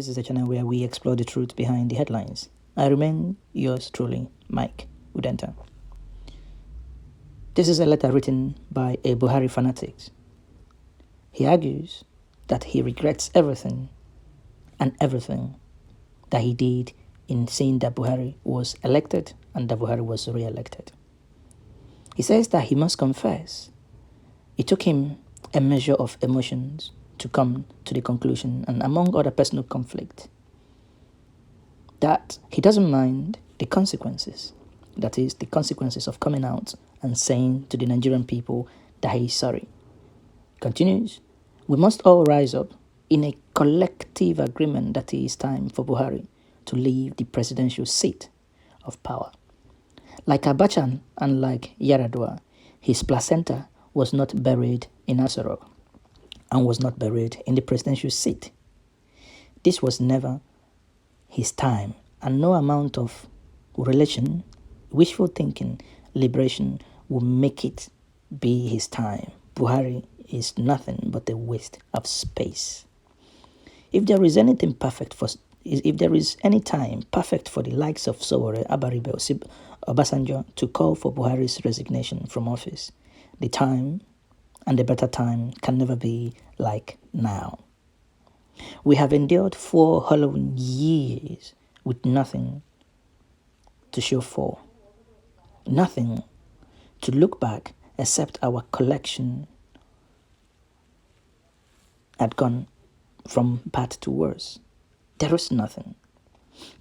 This is a channel where we explore the truth behind the headlines. I remain yours truly, Mike Udenta. This is a letter written by a Buhari fanatic. He argues that he regrets everything that he did in saying that Buhari was elected and that Buhari was re-elected. He says that he must confess it took him a measure of emotions to come to the conclusion, and among other personal conflict, that he doesn't mind the consequences. That is, the consequences of coming out and saying to the Nigerian people that he is sorry. Continues, we must all rise up in a collective agreement that it is time for Buhari to leave the presidential seat of power. Like Abacha and like Yar'Adua, his placenta was not buried in Asari and was not buried in the presidential seat. This was never his time, and no amount of relation, wishful thinking, liberation will make it be his time. Buhari is nothing but a waste of space. If there is any time perfect for the likes of Sowore, Abaribe, Obasanjo to call for Buhari's resignation from office, the time and the better time can never be like now. We have endured 4 hollow years with nothing to show for, nothing to look back except our collection had gone from bad to worse. There is nothing.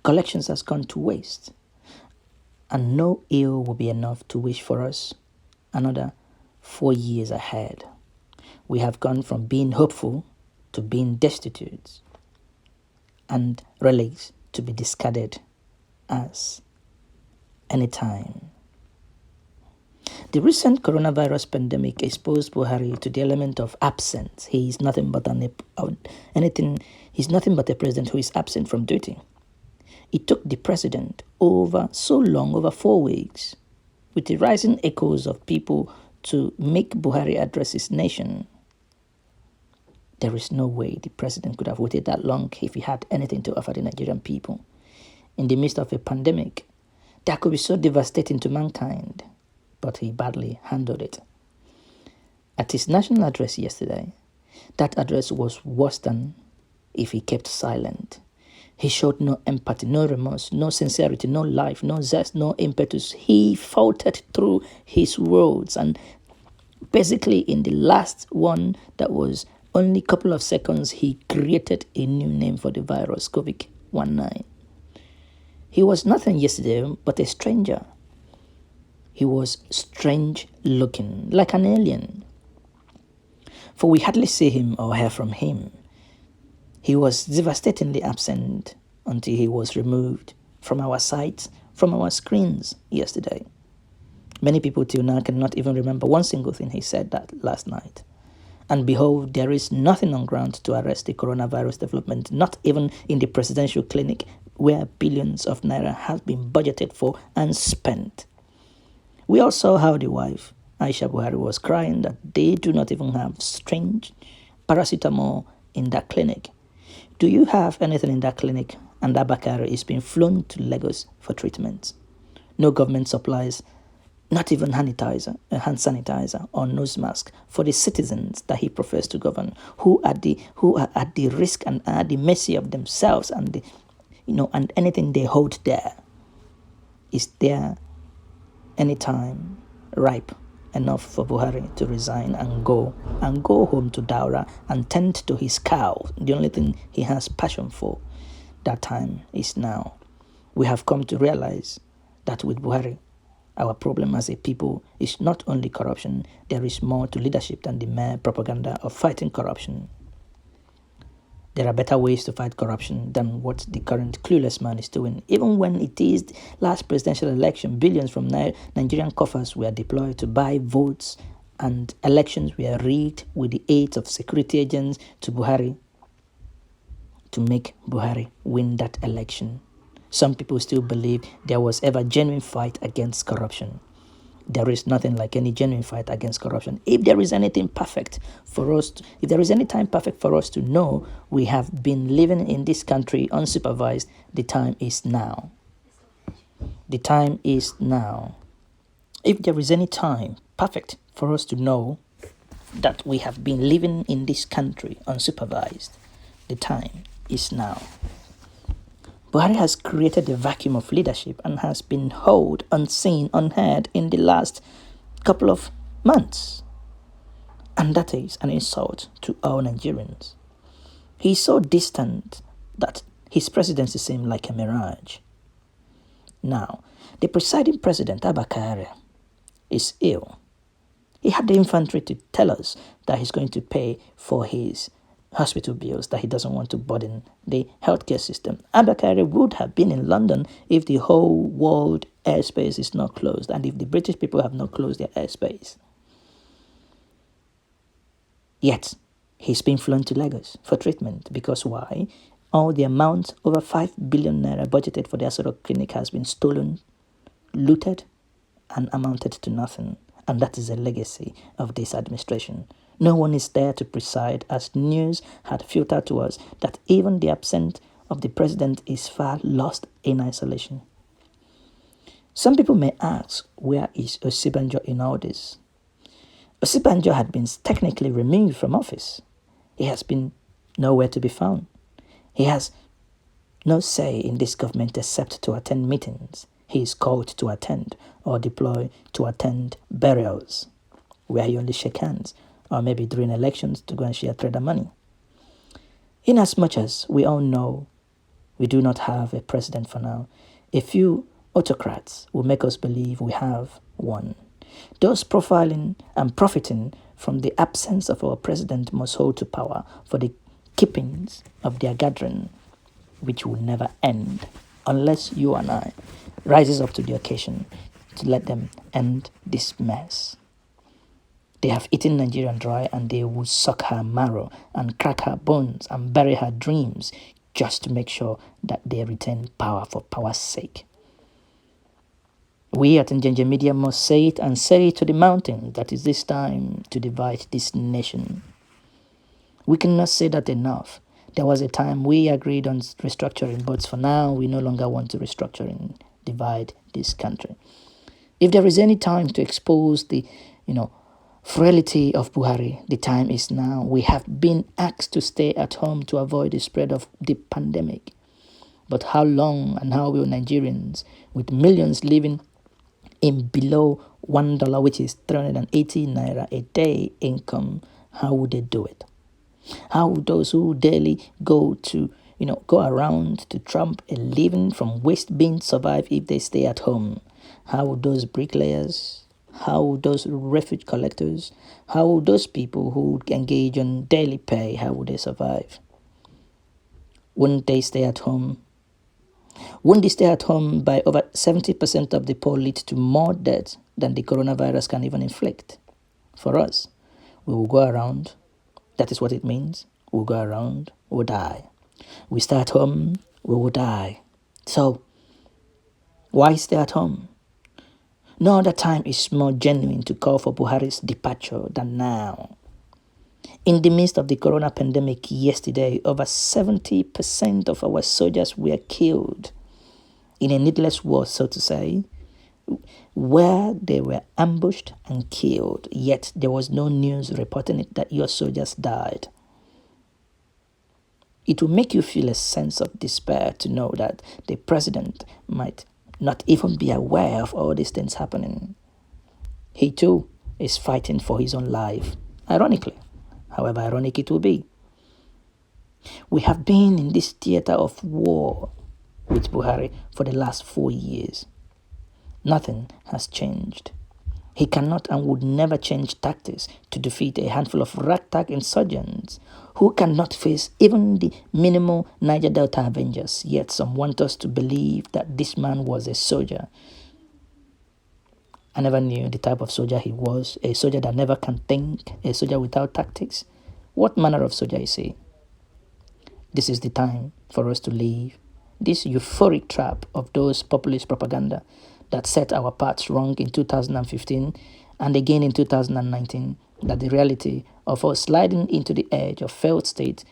Collections has gone to waste, and no ill will be enough to wish for us another 4 years ahead. We have gone from being hopeful to being destitute, and relics to be discarded as any time. The recent coronavirus pandemic exposed Buhari to the element of absence. He is nothing but a president who is absent from duty. It took the president over 4 weeks, with the rising echoes of people to make Buhari address his nation. There is no way the president could have waited that long if he had anything to offer the Nigerian people. In the midst of a pandemic that could be so devastating to mankind, but he badly handled it. At his national address yesterday, that address was worse than if he kept silent. He showed no empathy, no remorse, no sincerity, no life, no zest, no impetus. He faltered through his words, and basically in the last one that was only a couple of seconds, he created a new name for the virus, COVID-19. He was nothing yesterday but a stranger. He was strange looking, like an alien, for we hardly see him or hear from him. He was devastatingly absent until he was removed from our sight, from our screens yesterday. Many people till now cannot even remember one single thing he said that last night. And behold, there is nothing on ground to arrest the coronavirus development, not even in the presidential clinic where billions of naira have been budgeted for and spent. We all saw how the wife, Aisha Buhari, was crying that they do not even have strange paracetamol in that clinic. Do you have anything in that clinic? And Abakari is being flown to Lagos for treatment. No government supplies, not even hand sanitizer or nose mask for the citizens that he prefers to govern, who are at the risk and are at the mercy of themselves and and anything they hold there. Is there any time ripe enough for Buhari to resign and go home to Daura and tend to his cow, the only thing he has passion for? That time is now. We have come to realize that with Buhari, our problem as a people is not only corruption. There is more to leadership than the mere propaganda of fighting corruption. There are better ways to fight corruption than what the current clueless man is doing. Even when it is the last presidential election, billions from Nigerian coffers were deployed to buy votes, and elections were rigged with the aid of security agents to Buhari to make Buhari win that election. Some people still believe there was ever genuine fight against corruption. There is nothing like any genuine fight against corruption. If there is anything perfect for us, if there is any time perfect for us to know we have been living in this country unsupervised, the time is now. The time is now. If there is any time perfect for us to know that we have been living in this country unsupervised, the time is now. Buhari has created a vacuum of leadership and has been held unseen, unheard in the last couple of months. And that is an insult to all Nigerians. He is so distant that his presidency seemed like a mirage. Now, the presiding president, Abakari, is ill. He had the infantry to tell us that he's going to pay for his hospital bills, that he doesn't want to burden the healthcare system. Abakari would have been in London if the whole world airspace is not closed and if the British people have not closed their airspace. Yet, he's been flown to Lagos for treatment because why? All the amount, over 5 billion naira budgeted for the Asari clinic has been stolen, looted, and amounted to nothing. And that is a legacy of this administration. No one is there to preside, as news had filtered to us that even the absence of the president is far lost in isolation. Some people may ask, where is Osibanjo in all this? Osibanjo had been technically removed from office. He has been nowhere to be found. He has no say in this government except to attend meetings he is called to attend or deploy to attend burials where he only shake hands, or maybe during elections to go and share trader money. Inasmuch as we all know we do not have a president for now, a few autocrats will make us believe we have one. Those profiling and profiting from the absence of our president must hold to power for the keepings of their gathering, which will never end unless you and I rises up to the occasion to let them end this mess. They have eaten Nigerian dry and they will suck her marrow and crack her bones and bury her dreams just to make sure that they retain power for power's sake. We at Njenje Media must say it and say it to the mountain that is this time to divide this nation. We cannot say that enough. There was a time we agreed on restructuring, but for now we no longer want to restructure and divide this country. If there is any time to expose the, frailty of Buhari, the time is now. We have been asked to stay at home to avoid the spread of the pandemic. But how long and how will Nigerians, with millions living in below $1, which is 380 naira a day income, how would they do it? How would those who daily go around to trump a living from waste bin survive if they stay at home? How would those bricklayers, how would those refuge collectors, how would those people who engage on daily pay, how would they survive? Wouldn't they stay at home? Wouldn't they stay at home by over 70% of the poor lead to more death than the coronavirus can even inflict? For us, we will go around. That is what it means. We'll go around, we'll die. We stay at home, we will die. So, why stay at home? No other time is more genuine to call for Buhari's departure than now. In the midst of the corona pandemic yesterday, over 70% of our soldiers were killed in a needless war, so to say, where they were ambushed and killed, yet there was no news reporting it that your soldiers died. It will make you feel a sense of despair to know that the president might not even be aware of all these things happening. He too is fighting for his own life, ironically, however ironic it will be. We have been in this theater of war with Buhari for the last 4 years. Nothing has changed. He cannot and would never change tactics to defeat a handful of ragtag insurgents who cannot face even the minimal Niger Delta Avengers. Yet some want us to believe that this man was a soldier. I never knew the type of soldier he was, a soldier that never can think, a soldier without tactics. What manner of soldier is he? This is the time for us to leave this euphoric trap of those populist propaganda that set our paths wrong in 2015 and again in 2019, that the reality of us sliding into the edge of failed state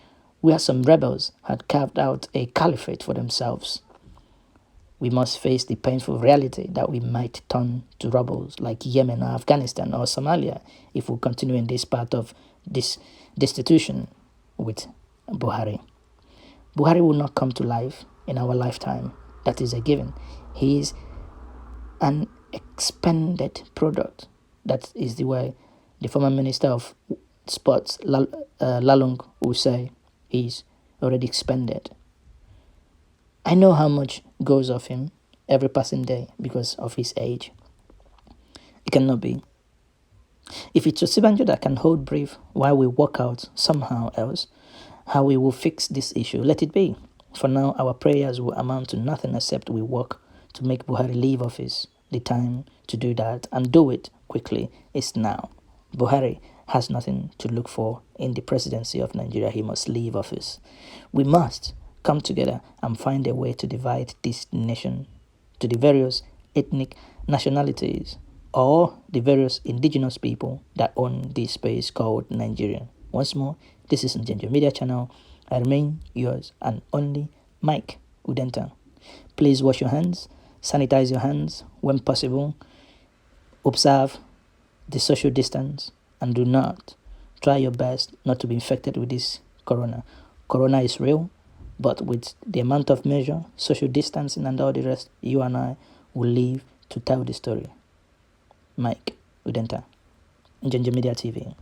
where some rebels had carved out a caliphate for themselves. We must face the painful reality that we might turn to rebels like Yemen or Afghanistan or Somalia if we continue in this path of this destitution with Buhari. Buhari will not come to life in our lifetime. That is a given. He is an expended product. That is the way the former Minister of Sports, Lalong, will say he's already expended. I know how much goes off him every passing day because of his age. It cannot be. If it's Osibanjo that can hold brief while we work out somehow else how we will fix this issue, let it be. For now, our prayers will amount to nothing except we work to make Buhari leave office. The time to do that and do it quickly is now. Buhari has nothing to look for in the presidency of Nigeria. He must leave office. We must come together and find a way to divide this nation to the various ethnic nationalities or the various indigenous people that own this space called Nigeria. Once more, this is Njenje Media Channel. I remain yours and only Mike Udenta. Please wash your hands, sanitize your hands when possible, observe the social distance, and do not try your best not to be infected with this corona. Corona is real, but with the amount of measure, social distancing, and all the rest, you and I will live to tell the story. Mike Udenta, Njenje Media TV.